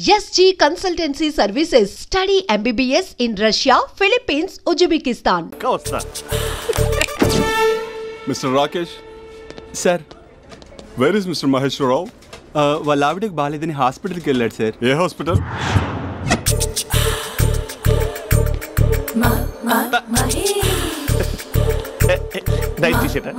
SG Consultancy Services. Study MBBS in Russia, Philippines, Uzbekistan. Mr. Rakesh? Sir. Where is Mr. Maheshwar Rao? వాళ్ళ ఆవిడకి బాగాలేదని హాస్పిటల్కి వెళ్ళాడు sir. ఏ హాస్పిటల్? Night T-shirt.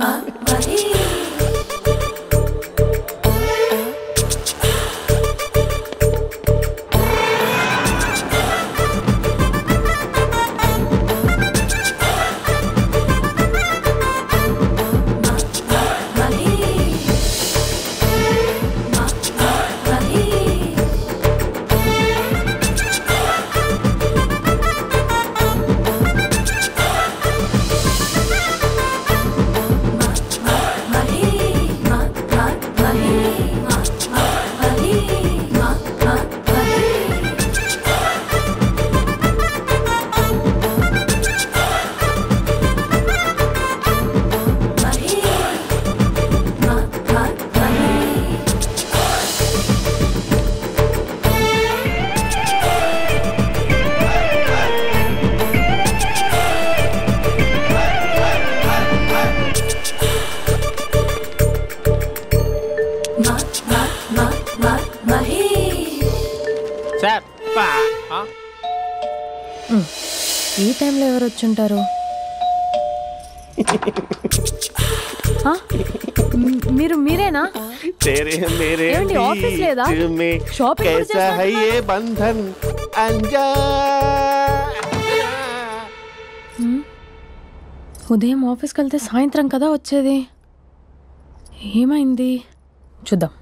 ఈ టైంలో ఎవరు వచ్చుంటారు? మీరేనా? ఏమండి ఆఫీస్ లేదా? షాపింగ్ ఉదయం ఆఫీస్కి వెళ్తే సాయంత్రం కదా వచ్చేది. ఏమైంది చూద్దాం.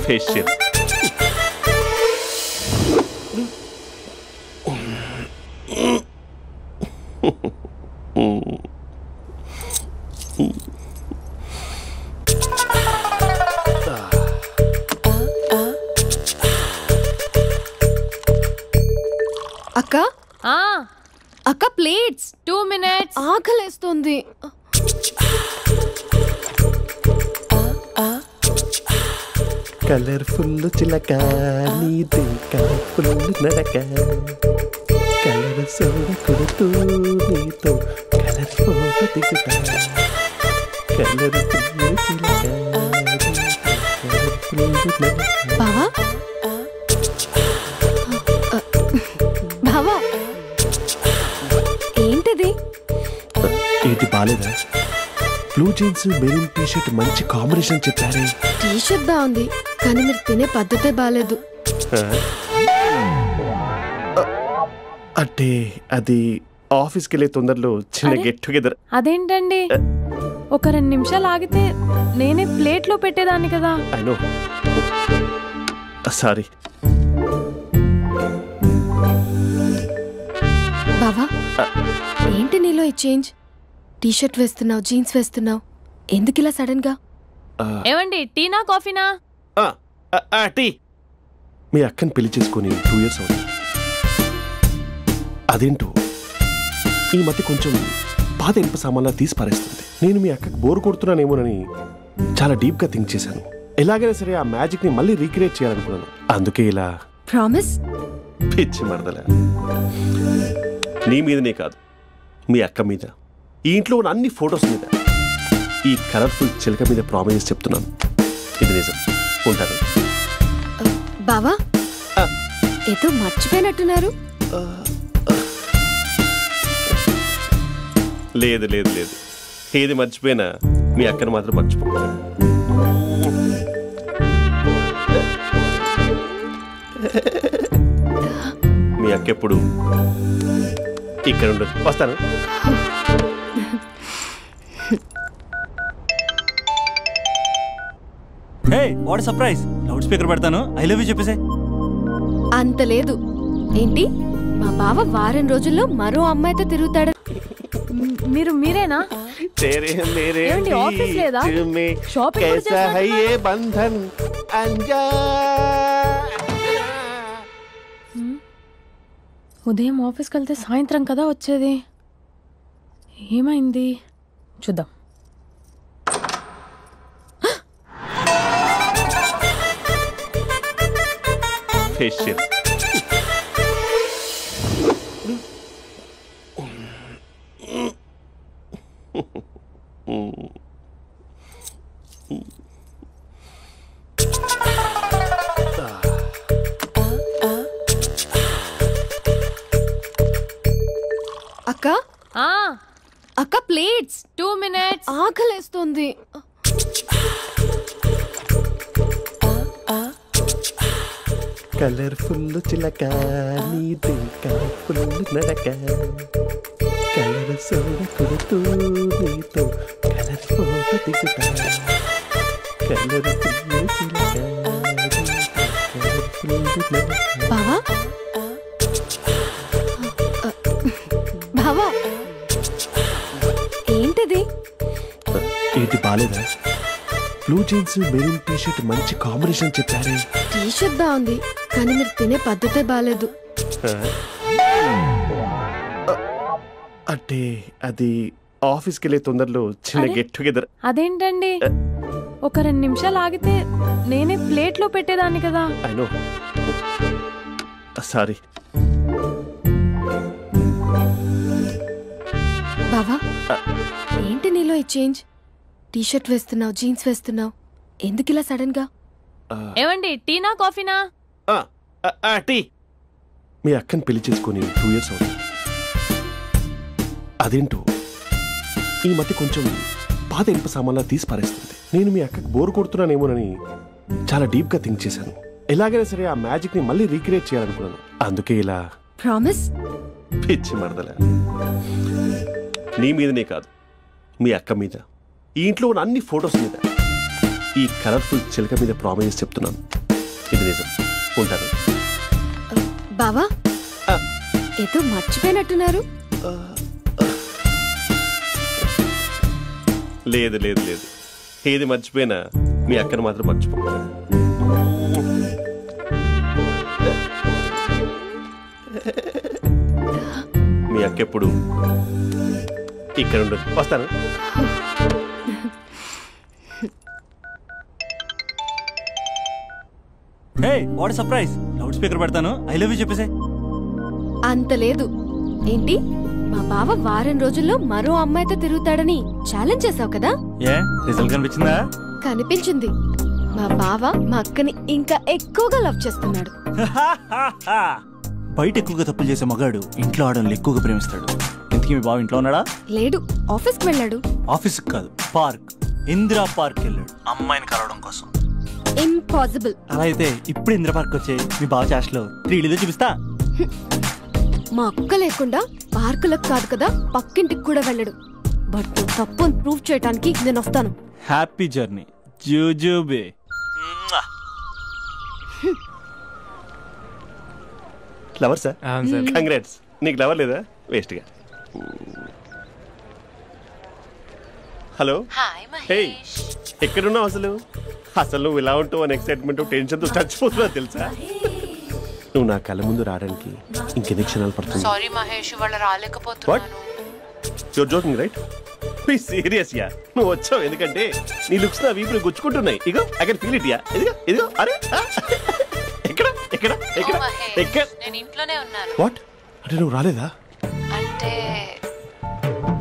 ఫేషియల్. అక్క అక్క ప్లేట్స్ 2 minutes. ఆకలేస్తుంది. కలర్ఫుల్ చిలక నీదే కలర్ఫుల్ నడక కలర్ సోడ కొడుతూ నీతో కలర్ ఫోటో దిగుతా కలర్ఫుల్ చిలక బావా బావా ఏంటిది? ఏంటి బాలేదా? బ్లూ జీన్స్ మెరూన్ టీ-షర్ట్ మంచి కాంబినేషన్ చెప్పారే. టీ-షర్ట్ బాగుంది కానీ మీరు తినే పద్ధతే బాలేదు. అంటే అది ఆఫీస్కి వెళ్ళే తొందరలో చిన్న గెట్ టుగెదర్. అదేంటండి, ఒక 2 నిమిషాలు ఆగితే నేనే ప్లేట్లో పెట్టేదాన్ని కదా. I know, sorry. బావా ఏంటి నీలో ఈ చేంజ్? టీ-షర్ట్ వేస్తున్నావు, జీన్స్ వేస్తున్నావు, ఎందుకు ఇలా సడన్ గా? ఏమండి టీనా కాఫీనా? టీ. మీ అక్కని పెళ్లి చేసుకొని 2 years అవుతుంది. అదేంటో ఈ మధ్య కొంచెం పాత ఇనుప సామాన్లా తీసి పారేస్తుంది. నేను మీ అక్కకి బోర్ కొడుతున్నానేమోనని చాలా డీప్గా థింక్ చేశాను. ఎలాగైనా సరే ఆ మ్యాజిక్ని మళ్ళీ రీక్రియేట్ చేయాలనుకున్నాను. అందుకే ఇలా. ప్రామిస్? పిచ్చి మరదల, నీ మీదనే కాదు, మీ అక్క మీద, ఈ ఇంట్లో ఉన్న అన్ని ఫొటోస్ మీద, ఈ కలర్ఫుల్ చిలక మీద ప్రామిస్ చెప్తున్నాను. ఇది నిజం. ఉంటాను. బావా ఏదో మర్చిపోయినట్టున్నారు. లేదు లేదు లేదు, ఏది మర్చిపోయినా మీ అక్కను మాత్రం మర్చిపో. మీ అక్క ఎప్పుడు ఇక్కడ ఉండదు. వస్తాను. Hey what surprise. Loud speaker పెడతాను, ఐ లవ్ యూ చెప్పేసే. అంత లేదు. ఏంటి మా బావ వారం రోజుల్లో మరో అమ్మాయితో తిరుగుతాడు. మీరేనా? ఏమండి ఆఫీస్ లేదా? షాపింగ్ ఉదయం ఆఫీస్కి వెళ్తే సాయంత్రం కదా వచ్చేది. ఏమైంది చూద్దాం. ఫేషియల్. అక్క అక్క ప్లేట్స్ 2 minutes ఆకలేస్తుంది. కలర్ఫుల్ చిలక నీది కలర్ఫుల్ నడక కలర్ సోడ కొడుతూ నీతో కలర్ ఫోటో దిగుతా కలర్ఫుల్ చిలక బావా బావా ఏంటిది? ఏంటి బాలేదా? Blue jeans maroon T shirt మంచి కాంబినేషన్ చెప్పారే. టీ షర్ట్ బాగుంది కానీ మీరు తినే పద్ధతే బాలేదు. అంటే అది ఆఫీస్కి వెళ్ళే తొందరలో చిన్న గెట్ టుగెదర్. అదేంటండి ఒక 2 నిమిషాలు ఆగితే నేనే ప్లేట్లో పెట్టేదాన్ని కదా. I know, sorry. బావా ఏంటి నీలో ఈ చేంజ్? టీ షర్ట్ వేస్తున్నావు, జీన్స్ వేస్తున్నావు, ఎందుకు ఇలా సడన్ గా? ఏమండి టీనా కాఫీనా? టీ. మీ అక్కని పెళ్లి చేసుకుని 2 years అవుతుంది. అదేంటో ఈ మధ్య కొంచెం పాత ఇనుప సామాన్లా తీసి పారేస్తుంది. నేను మీ అక్కకి బోర్ కొడుతున్నానేమోనని చాలా డీప్ గా థింక్ చేశాను. ఎలాగైనా సరే ఆ మ్యాజిక్ ని మళ్ళీ రీక్రియేట్ చేయాలనుకున్నాను. అందుకే ఇలా. ప్రామిస్? పిచ్చి మరదల, నీ మీదనే కాదు మీ అక్క మీద, ఈ ఇంట్లో ఉన్న అన్ని ఫొటోస్ మీద, ఈ కలర్ఫుల్ చిలక మీద ప్రామిస్ చెప్తున్నాను. ఇది నిజం. ఉంటాను. బావా ఏదో మర్చిపోయినట్టున్నారు. లేదు లేదు లేదు, ఏది మర్చిపోయినా మీ అక్కను మాత్రం మర్చిపో. మీ అక్క ఎప్పుడు ఇక్కడ ఉండదు. వస్తాను. Hey what surprise! Loud speaker పెడతాను, ఐ లవ్ యూ చెప్పేసే. అంత లేదు. ఏంటి మా బావ వారం రోజుల్లో మరో అమ్మాయితో తిరుగుతాడని ఛాలెంజ్ చేసావు కదా? ఏ రిజల్ట్ కనిపించిందా? కనిపించింది. మా బావ మా అక్కని ఇంకా ఎక్కువగా లవ్ చేస్తున్నాడు. బయట ఎక్కువగా తప్పులు చేసే మగాడు ఇంట్లో ఆడవాళ్ళు ఎక్కువగా ప్రేమిస్తాడు. ఇంతకీ మీ బావ ఇంట్లో ఉన్నాడా? లేడు, ఆఫీస్కి వెళ్ళాడు. ఆఫీస్కి కాదు, పార్క్, ఇందిరా పార్క్ వెళ్ళాడు అమ్మాయిని కలవడం కోసం. ఇంపాసిబుల్. అలా అయితే ఇప్పుడు ఇందిరా పార్క్ వచ్చే మీ బావ చాష్లో 3Dలో చూపిస్తా. మా అక్క లేకుండా పార్కులకు కాదు కదా పక్కింటికి కూడా వెళ్ళడు. బట్ నువ్వు తప్పు అని ప్రూవ్ చేయడానికి నేను వస్తాను. హ్యాపీ జర్నీ జూజూబే. Lover sir? కంగ్రాట్స్. నీకు లవర్ లేదా? వేస్ట్ గా. హలో. హే, ఎక్కడున్నావు అసలు? అసలు నువ్వు ఇలా ఉంటావు అని ఎక్సైట్మెంట్ టెన్షన్ తో చచ్చిపోతున్నా తెలుసా? నువ్వు నా కళ్ళ ముందు రావడానికి ఇంకెన్ని క్షణాలు పడుతుంది? సారీ మహేష్, వాళ్ళ రాలేకపోతున్నాను. Your joking right? Be serious ya. నువ్వు వచ్చావు ఎందుకంటే నీ లుక్స్ నా వీపుని గుచ్చుకుంటున్నాయి. ఇగో I can feel it ya. ఇదిగో ఇదిగో. అరే ఎక్కడ ఎక్కడ ఎక్కడ ఎక్కడ? నేను ఇంట్లోనే ఉన్నాను. వాట్ అంటే నువ్వు రాలేదా? అంటే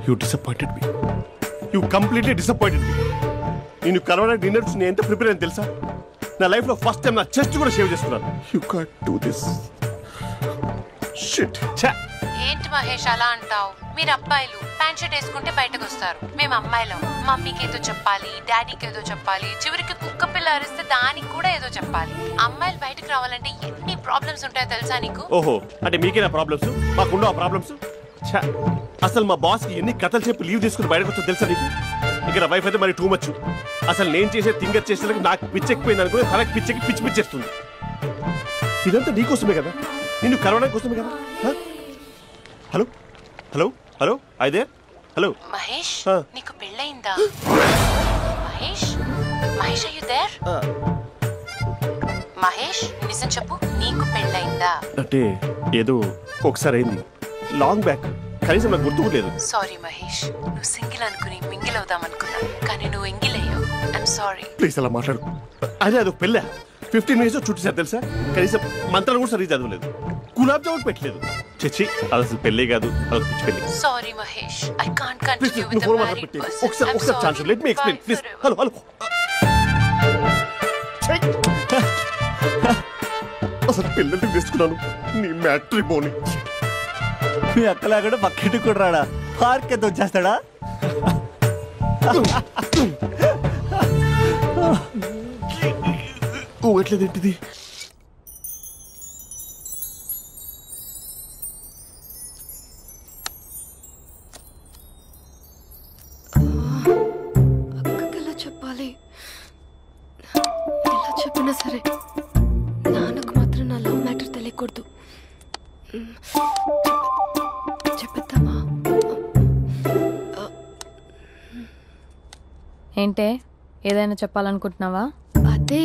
you disappointed me. You completely disappointed me. నేను కలవడానికి డిన్నర్స్ నేను ఎంత ప్రిపేర్ అని తెలుసా? నా లైఫ్ లో ఫస్ట్ టైం నా చెస్ట్ కూడా సేవ్ చేస్తున్నాను. You can't do this. Shit. ఏంటి మహేష్ అలా అంటావు? మీరు అబ్బాయిలు ప్యాంట్ షర్ట్ వేసుకుంటే బయటకు వస్తారు. మేము అమ్మాయిలం మమ్మీకి ఏదో చెప్పాలి, డాడీకి ఏదో చెప్పాలి, చివరికి కుక్క పిల్ల అరిస్తే దానికి కూడా ఏదో చెప్పాలి. అమ్మాయిలు బయటకు రావాలంటే ఎన్ని ప్రాబ్లమ్స్ ఉంటాయో తెలుసా నీకు? ఓహో, అంటే మీకేనా ప్రాబ్లమ్స్? మాకుండా ప్రాబ్లమ్స్? అసలు మా బాస్ కి ఎన్ని కథలు చెప్పి లీవ్ తీసుకుని బయటకు వచ్చా తెలుసా నీకు? ఇక్కడ వైఫ్ అయితే మరి టూ మచ్. అసలు నేను చేసే థింగర్ చేసేందుకు నాకు పిచ్చెక్కిపోయింది అనుకుని తనకి పిచ్చెక్కి పిచ్చి పిచ్చేస్తుంది. ఇదంతా నీకోసమే కదా, నిన్ను కలవడానికి కోసమే కదా. హలో హలో హలో అయితే హలో మహేష్, నీకు పెళ్ళయిందా? Mahesh Mahesh are you there? Mahesh నిజం చెప్పు, నీకు పెళ్ళయిందా? అంటే ఏదో ఒకసారి అయింది, లాంగ్ బ్యాక్, కనీసం నాకు గుర్తు లేదు. సారీ మహేష్, నువ్వు సింగిల్ అనుకుని మింగిల్ అవుదాం అనుకున్నా, కానీ నువ్వు ఎంగిల్ అయ్యావు. I'm sorry. ప్లీజ్ అలా మాట్లాడు. అదే అదొక పెళ్ళ. 15 minutes చుట్టేసారు తెలుసా. కనీసం మంత్రాలు కూడా సరిగ్గా చదవలేదు, గులాబ్ జామున్ పెట్టలేదు. చచ్చి అది అసలు పెళ్ళే కాదు, అది పిచ్చి పెళ్ళి. Sorry Mahesh, I can't continue with the married person. ఒకసారి chance let me explain please. Hello అసలు పెళ్ళంటే తీసుకున్నాను నీ మ్యాట్రీ బోని. మీ అక్కలాగా పక్కింటికి కూడా రాడా, పార్క్ ఎంత వచ్చేస్తాడా? ఊగట్లేదేంటిది? అక్కకి ఎలా చెప్పాలి? ఎలా చెప్పినా సరే నాన్నకు మాత్రం నా లవ్ మ్యాటర్ తెలియకూడదు. చెప్పేద్దామా? ఏంటే ఏదైనా చెప్పాలనుకుంటున్నావా? అదే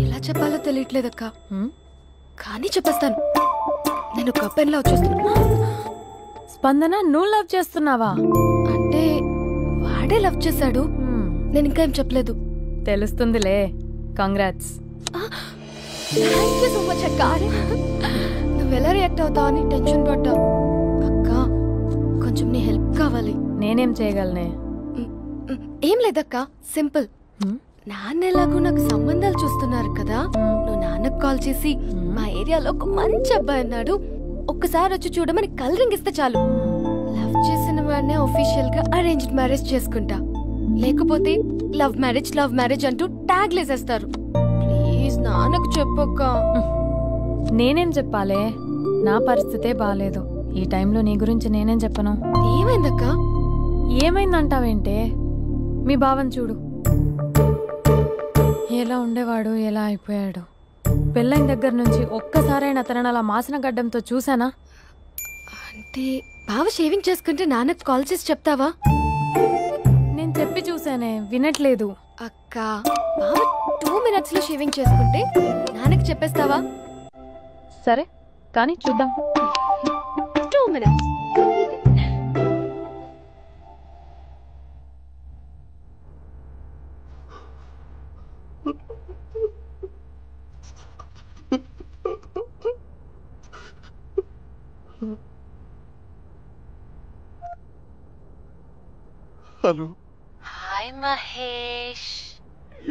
ఎలా చెప్పాలో తెలియట్లేదక్క, కానీ చెప్పేస్తాను. నేను ఒక అబ్బాయిలా వచ్చేస్తున్నా. స్పందన, నువ్వు లవ్ చేస్తున్నావా? అంటే వాడే లవ్ చేశాడు, నేను ఇంకా ఏం చెప్పలేదు. తెలుస్తుందిలే. Congrats. Thank you so much అక్క. నువ్వు ఎలా రియాక్ట్ అవుతావు అని టెన్షన్ పడ్డావు. అక్క కొంచెం నీ హెల్ప్ కావాలి. నేనేం చేయగలనే? ఏం లేదక్క, సింపుల్. నాన్న ఎలాగో నాకు సంబంధాలు చూస్తున్నారు కదా, నువ్వు నాన్నకు కాల్ చేసి మా ఏరియాలో ఒక మంచి అబ్బాయి అన్నాడు, ఒక్కసారి వచ్చి చూడమని కలరింగ్ ఇస్తే చాలు. లవ్ చేసిన వాడినే ఒఫీషియల్ గా అరేంజ్డ్ మ్యారేజ్ చేసుకుంటా. లేకపోతే లవ్ మ్యారేజ్ అంటూ ట్యాగ్ లేసేస్తారు. ప్లీజ్ నాన్నకు చెప్పక్క. నేనేం చెప్పాలే? నా పరిస్థితే బాలేదు. ఈ టైంలో నీ గురించి నేనేం చెప్పను. ఏమైందక్క? ఏమైందంటావేంటే? మీ భావం చూడు, ఎలా ఉండేవాడు, ఎలా అయిపోయాడు. పెళ్ళైన దగ్గర నుంచి ఒక్కసారైనా తనని అలా మాసిన గడ్డంతో చూసానా? అంటే బావ షేవింగ్ చేసుకుంటే నాన్నకు కాల్ చేసి చెప్తావా? నేను చెప్పి చూసానే, వినట్లేదు. అక్క బావ 2 minutes లో షేవింగ్ చేసుకుంటే నాన్నకి చెప్పేస్తావా? సరే కానీ చూద్దాం. 2 minutes. హలో. హాయ్ మహేష్.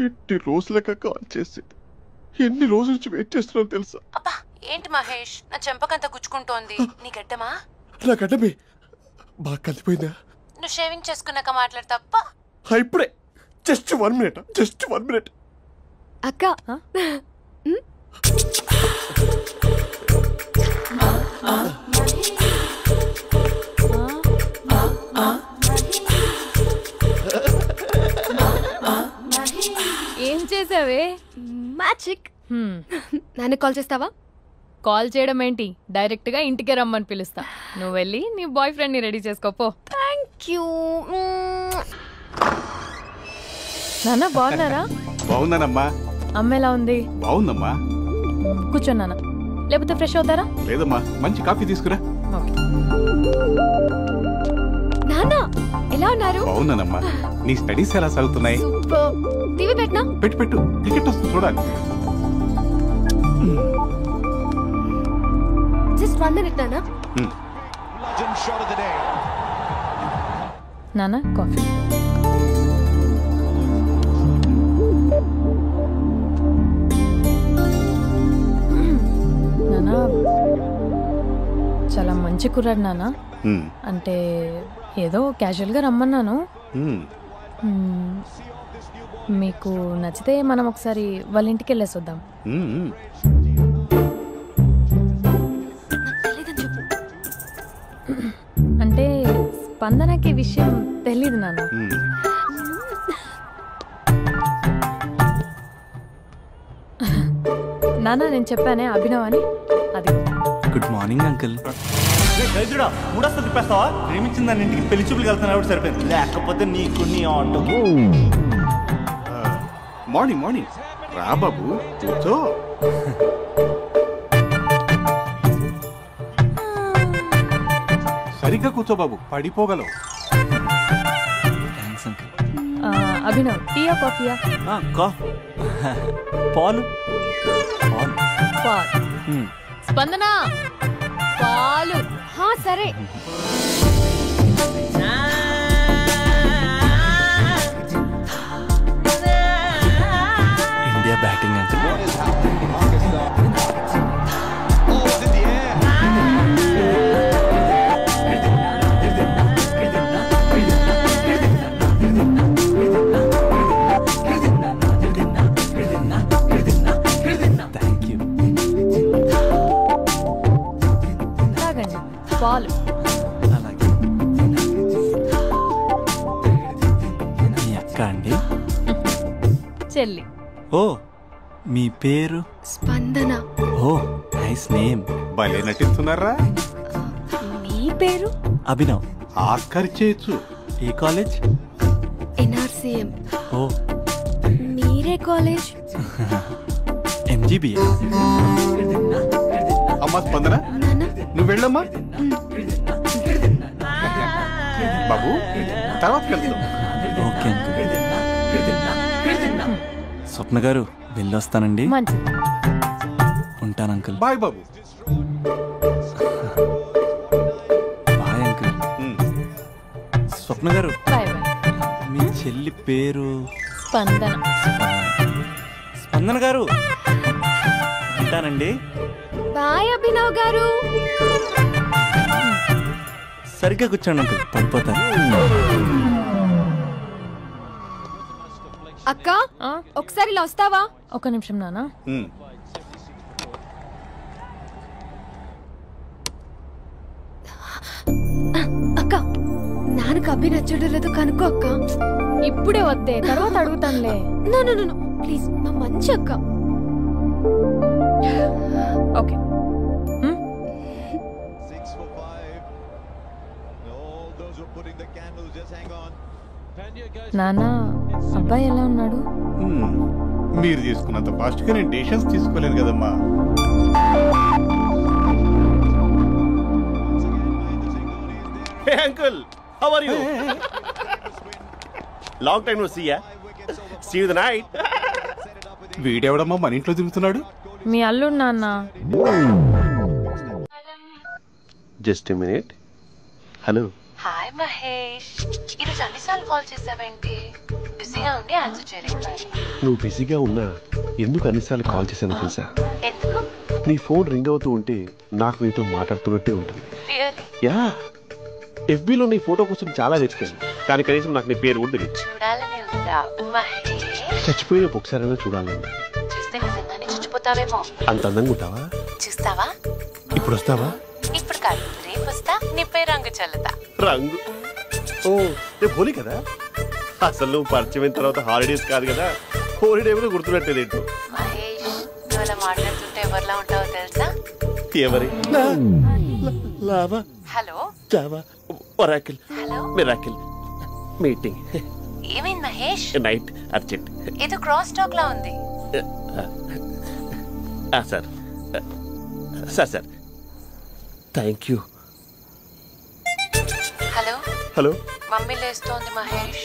ఎన్ని రోజులక కాల్ చేసింది, ఎన్ని రోజుల నుంచి వెయిట్ చేస్తున్నాను తెలుసా? అబ్బా ఏంటి మహేష్, నా చెంపకంత గుచ్చుకుంటోంది. నీ గడ్డమా? నా గడ్డమే బాగా కలిపోయిందా? నువ్వు షేవింగ్ చేసుకున్నాక మాట్లాడు తప్ప. ఇప్పుడే జస్ట్ 1 minute. అక్క ఏం చేసావే? మ్యాజిక్. నాన్న కాల్ చేస్తావా? కాల్ చేయడం ఏంటి, డైరెక్ట్ గా ఇంటికే రమ్మని పిలుస్తా. నువ్వు వెళ్ళి నీ బాయ్ ఫ్రెండ్ ని రెడీ చేసుకోపో. Thank you. నాన్న బాగున్నారా? బాగున్నానమ్మా. అమ్మ ఎలా ఉంది? బాగుందమ్మా. కూర్చోన్నానా, లేకపోతే ఫ్రెష్ అవుతారా? లేదమ్మా, మంచి కాఫీ తీసుకురా. నాన్న ఎలా ఉన్నారు? బాగున్నానమ్మా. నీ స్టడీస్ ఎలా సాగుతున్నాయి? సూపర్. టీవీ పెట్టనా? పెట్టు, టికెట్ వస్తుంది చూడాలి. జస్ట్ 1 minute నాన్న. నాన్న కాఫీ. నాన్న చాలా మంచి కుర్రాడు నాన్న. అంటే ఏదో క్యాజువల్గా రమ్మన్నాను. మీకు నచ్చితే మనం ఒకసారి వాళ్ళ ఇంటికి వెళ్ళేసి వద్దాం. అంటే స్పందనకి విషయం తెలీదు నాన్న. నాన్న నేను చెప్పానే అభినవ్ అని, అది. Good morning uncle. మూడొస్తా తిప్పేస్తావా? ప్రేమించిన దాని ఇంటికి పెళ్లి చూపులు వెళ్తున్నా సరిపోయింది, లేకపోతే నీకు నీ ఆటో. మార్నింగ్ రా బాబు, కూర్చో. సరిగ్గా కూర్చో బాబు, పడిపోగలవు. Thanks uncle. అభినవ్ టీయా కాఫీయా? పాలు పాలు. స్పందన పాలు. సరే. India batting uncle. పాలు. మీ అక్క అండి? చెల్లి. ఓ మీ పేరు? స్పందన. Oh nice name. భలే నటిస్తున్నారా? మీ పేరు? అభినవ్. ఆస్కర్ చేయొచ్చు. ఏ కాలేజ్? NRCM. ఓ మీరే కాలేజ్? MGBA. అమ్మా స్పందన, నువ్వు వెళ్ళమ్మా. బాబు తర్వాత వెళ్తాం. Okay uncle. స్వప్న గారు వెళ్ళొస్తానండి. మంచిది. ఉంటాను అంకుల్. బాయ్ బాబు. Bye uncle. స్వప్న గారు బాయ్ బాయ్. మీ చెల్లి పేరు? స్పందన. స్పందన గారు ఉంటానండి. బాయ్ అభినవ్ గారు. సరిగ్గా కూర్చోండి అంకుల్, పడిపోతారు. అక్క ఒకసారి ఇలా వస్తావా? ఒక నిమిషం నాన్న. అక్క నాన్నకు అభి నచ్చడం లేదు కనుక్కో అక్క. ఇప్పుడే వద్దే, తర్వాత అడుగుతానులే. నో ప్లీజ్, మా మంచి అక్క. ఓకే. నాన్న అబ్బాయి ఎలా ఉన్నాడు? మీరు తీసుకున్నంత ఫాస్ట్ గా నేను డెసిషన్స్ తీసుకోలేను కదమ్మా. Hey uncle, how are you? Long time no see ya. See you the night. వీడెవడమ్మా మన ఇంట్లో తిరుగుతున్నాడు? మీ అల్లుడు నాన్న. Just a minute. Hello. Hi Mahesh, ఈరోజు అన్నిసార్లు కాల్ చేసావేంటి? బిజీగా ఉండి ఆన్సర్ చేయలేదు. నువ్వు బిజీగా ఉన్నా ఎందుకు అన్నిసార్లు కాల్ చేశాను తెలుసా? ఎందుకు? నీ ఫోన్ రింగ్ అవుతూ ఉంటే నాకు నీతో మాట్లాడుతున్నట్టే ఉంటుంది. యా, FBలో నీ ఫోటో కోసం చాలా వెతికాను, కానీ కనీసం నాకు నీ పేరు కూడా తెలియదు. చూడాలని ఉందా మహేష్? చచ్చిపోయిన ఒకసారైనా చూడాలని. చూస్తే నిజంగానే చచ్చిపోతావేమో. అంత అందంగా ఉంటావా? చూస్తావా? ఇప్పుడు వస్తావా? ఇప్పుడు కాదు, రేపు వస్తా. నీపై రంగు చల్లుతా. రంగు? ఓ రేపు హోలీ కదా. అసలు నువ్వు పరిచయం తర్వాత హాలిడేస్ కాదు కదా, హోలిడే కూడా గుర్తుపెట్టేదేంటో. మహేష్, నువ్వు అలా మాట్లాడుతుంటే ఎవరిలా ఉంటావో తెలుసా? ఎవరి? Lava, hello, Java, Oracle, hello, miracle, meeting. ఏమైంది మహేష్? Night urgent. ఏదో క్రాస్ టాక్ లా ఉంది. Sir sir sir thank you. Hello hello, mummy లేస్తోంది మహేష్.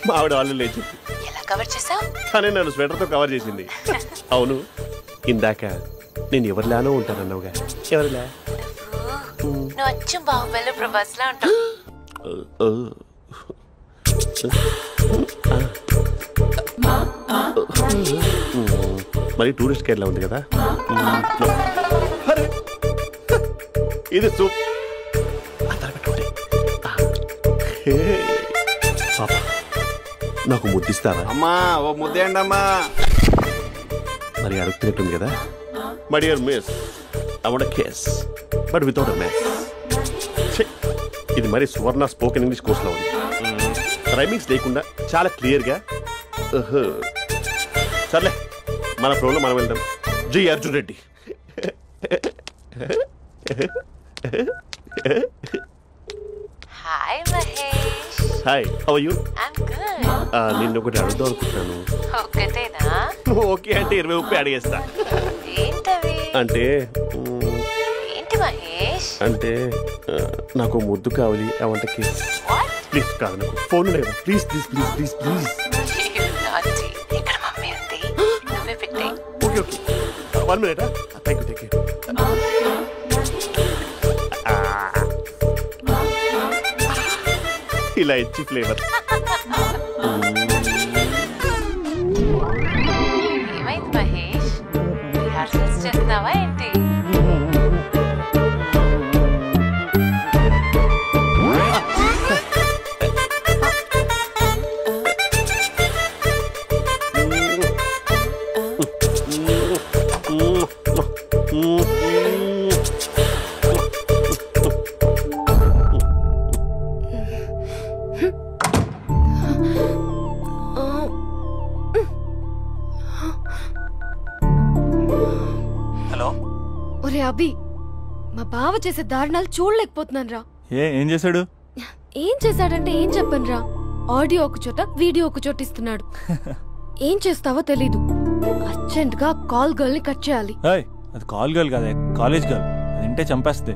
మా ఆవిడ వాళ్ళు లేచి ఎలా కవర్ చేసావు? కానీ నన్ను స్వెటర్తో కవర్ చేసింది. అవును, ఇందాక నేను ఎవరిలానో ఉంటానన్నావుగా. ఎవరిలా? నువ్వు అచ్చం బాహుబలి ప్రభాస్ లా ఉంటావు. మరి టూరిస్ట్ గైడ్ లా ఉంది కదా. ఇది సూప్. పాప, నాకు ముద్దిస్తారా? అమ్మా ఓ ముద్దేయండి అమ్మా. మరి అడుగుతున్నట్టుంది కదా. My dear miss, I want kiss but without a mess. ఇది మరి సువర్ణ స్పోకెన్ ఇంగ్లీష్ కోర్సులో ఉంది. రైమింగ్స్ లేకుండా చాలా క్లియర్గా. సర్లే, మన ప్రోలో మనం వెళ్దాం. జి Arjun Reddy. Hi Mahesh. Hi, how are you? I'm good. నిన్ను ఒకటి అడుగుదాం అనుకుంటున్నాను. ఒక్కటేనా? ఓకే అంటే 20 అడిగేస్తా. ఏంటవి? అంటే ఏంటి మహేష్? అంటే నాకు ముద్దు కావాలి. I want kiss. What? Please కాదు నాకు ఫోన్ లేదా please please please please please. ఇక్కడ మమ్మీ ఉంది, నువ్వే పెట్టే. Okay okay 1 minute. Thank you. Elaichi flavour. ఏమైంది మహేష్, రిహార్సల్స్ చేస్తున్నావా ఏంటి? ఒరే అభి, మా బావ చేసే దారుణాలు చూడలేకపోతున్నాను రా. ఏం చేశాడు? ఏం చేశాడంటే ఏం చెప్పను రా. ఆడియో ఒక చోట, వీడియో ఒక చోట ఇస్తున్నాడు. ఏం చేస్తావో తెలీదు. అర్జెంట్ గా కాల్ గర్ల్ ని కట్ చేయాలి. అది కాల్ గర్ల్ కాదే, కాలేజ్ గర్ల్. అది వింటే చంపేస్తే.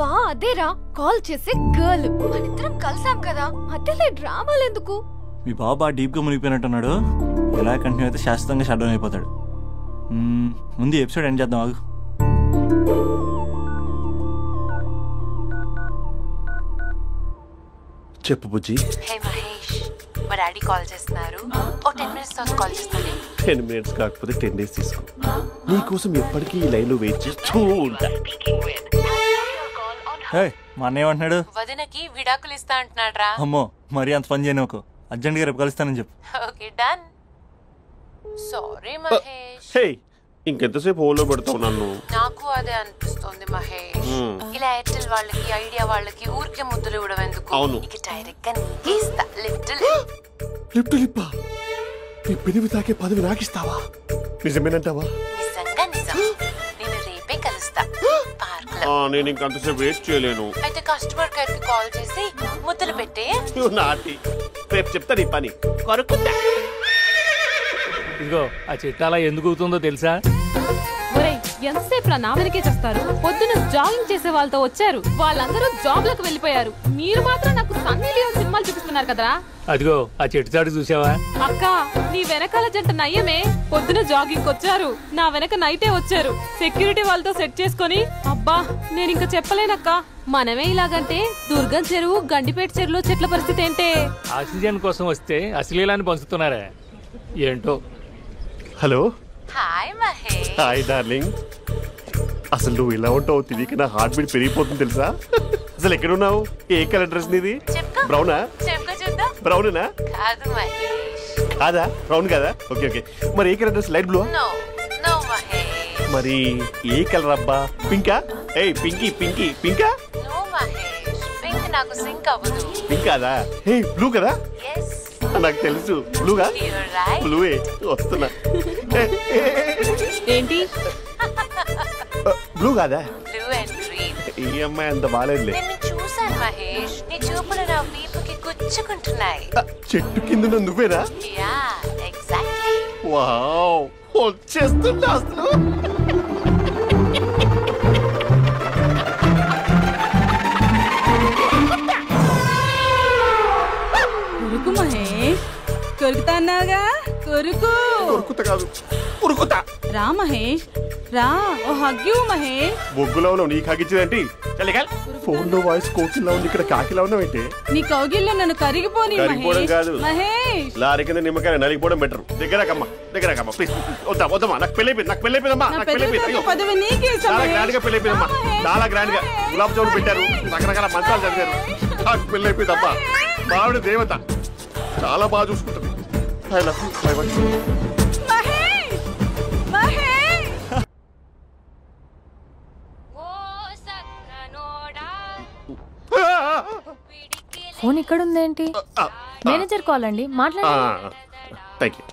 బా అదేరా, కాల్ చేసే గర్ల్. మనిద్దరం కలిసాం కదా, మధ్యలో డ్రామాలు ఎందుకు? మీ బాబా డీప్ గా మునిగిపోయినట్టున్నాడు. ఎలా కంటిన్యూ అయితే శాశ్వతంగా షట్ డౌన్ అయిపోతాడు. ముందు ఎపిసోడ్ ఎండ్ చేద్దాం ఆగు. చెప్పు బుజ్జి. హే మహేష్, మా డాడీ కాల్ చేస్తున్నారు. ఓ 10 minutes తర్వాత కాల్ చేస్తాను. 10 minutes కాకపోతే 10 days తీసుకో. నీకోసం ఎప్పటికీ ఈ లైన్లో వెయిట్ చేస్తూ ఉంటా. మా అన్న ఏమంటున్నాడు? వదినకి విడాకులు ఇస్తా అంటున్నాడు రా. అమ్మో, మరీ అంత పని చేయను. ఒక అర్జెంట్గా రేపు కలుస్తానని చెప్పు. Okay done. సారీ మహేష్. హే, ఇంకెంతసేపు హోల్లో పెడతావు నన్ను? నాకు అదే అనిపిస్తుంది మహేష్. ఇలా ఎయిర్టెల్ వాళ్ళకి, ఐడియా వాళ్ళకి ఊరికే ముద్దులు ఇవ్వడం ఎందుకు? అవును, ఇక డైరెక్ట్ గా నీకే ఇస్తా. లిఫ్ట్ లిప్పా. నీ పెనివి తాకే పదవి నాకిస్తావా? నిజమేనంటావా? నిజంగా నిజం. నేను రేపే కలుస్తా పార్క్ లో. నేను ఇంకంతసేపు వెయిట్ చేయలేను. అయితే కస్టమర్ కేర్ కి కాల్ చేసి ముద్దులు పెట్టే. నాటి రేపు చెప్తా నీ పని. కొరుకుంటా. ఇదిగో ఆ చెట్టు అలా ఎందుకు అవుతుందో తెలుసా? ఎంతసేపు నా వెనకే చేస్తారు. పొద్దున జాగింగ్ చేసే వాళ్ళతో వచ్చారు, వాళ్ళందరూ జాబ్ లకు వెళ్ళిపోయారు. మీరు మాత్రం నాకు సన్నీ లియోన్ సినిమాలు చూపిస్తున్నారు కదరా. అదిగో ఆ చెట్టు చాటు చూసావా? అక్క, నీ వెనకాల జంట నయ్యమే. పొద్దున జాగింగ్ వచ్చారు, నా వెనక నైటే వచ్చారు. సెక్యూరిటీ వాళ్ళతో సెట్ చేసుకొని, అబ్బా నేను ఇంకా చెప్పలేనక్క. మనమే ఇలాగంటే దుర్గం చెరువు, గండిపేట చెరువులో చెట్ల పరిస్థితి ఏంటే? ఆక్సిజన్ కోసం వస్తే అశ్లీలాన్ని పంచుతున్నారా ఏంటో. Hello. Hi Mahesh. Hi darling. అసలు నువ్వు ఇలా ఉంటావు తిరిగి నా హార్ట్ బీట్ పెరిగిపోతుంది తెలుసా? అసలు ఎక్కడున్నావు? ఏ కలర్ డ్రెస్ నీది? బ్రౌనా? బ్రౌనేనా? కాదు మహేష్. కాదా? బ్రౌన్ కదా? Okay okay. మరి ఏ colour dress? Light blue? No no Mahesh. మరి ఏ కలర్ అబ్బా? పింకా? ఏయ్ పింకీ పింకీ పింకా? నో మహేష్, పింక్ నాకు సింక్ అవ్వదు. పింక్ కాదా? ఏయ్ బ్లూ కదా? yes. నాకు తెలుసు బ్లూగా. బ్లూవే వస్తున్నా. ఏంటి బ్లూ కాదా? Blue and green. ఈ అమ్మాయి అంత బాగాలేదులే. నేను చూసాను మహేష్, నీ చూపులు నా వీపుకి గుచ్చుకుంటున్నాయి. చెట్టు కింద నువ్వేనా? Yeah exactly. వావ్, వచ్చేస్తుందా అసలు? కొరుకు మహేష్, కొరుకుతా అన్నావుగా, కొరుకు. కొరుకుతా కాదు, ఉరుకుతా. రా మహేష్ రా, ఓ హగ్గు మహేష్. బొగ్గులో ఉన్నావు, నీకు హగ్గించేదేంటి? ఫోన్ లో వాయిస్ కోకిలా ఉంది, ఇక్కడ కాకిలా ఉన్నావేంటి? నీ కౌగిల్లో నన్ను కరిగిపోని కరిగిపోవడం కాదు మహేష్. లారీ కింద నిమ్మకాయ నలిగిపోవడం బెటర్. దగ్గరకమ్మా దగ్గరకమ్మా ప్లీజ్. వద్దా వద్దమ్మా, నాకు పెళ్ళైపోయింది, నాకు పెళ్ళైపోయిందమ్మా, నాకు పెళ్ళైపోయింది. పదవి నీకే. చాలా గ్రాండ్ గా పెళ్ళైపోయిందమ్మా, చాలా గ్రాండ్ గా. గులాబ్ జామున్ పెట్టారు, రకరకాల మంచాలు చదివారు. నాకు పెళ్ళైపోయిందమ్మా. మావిడ దేవత, చాలా బాగా చూసుకుంటుంది. I love you. I want you. Phone ఇక్కడ ఉందేంటి? మేనేజర్ కాల్ అండి, మాట్లాడండి. Thank you.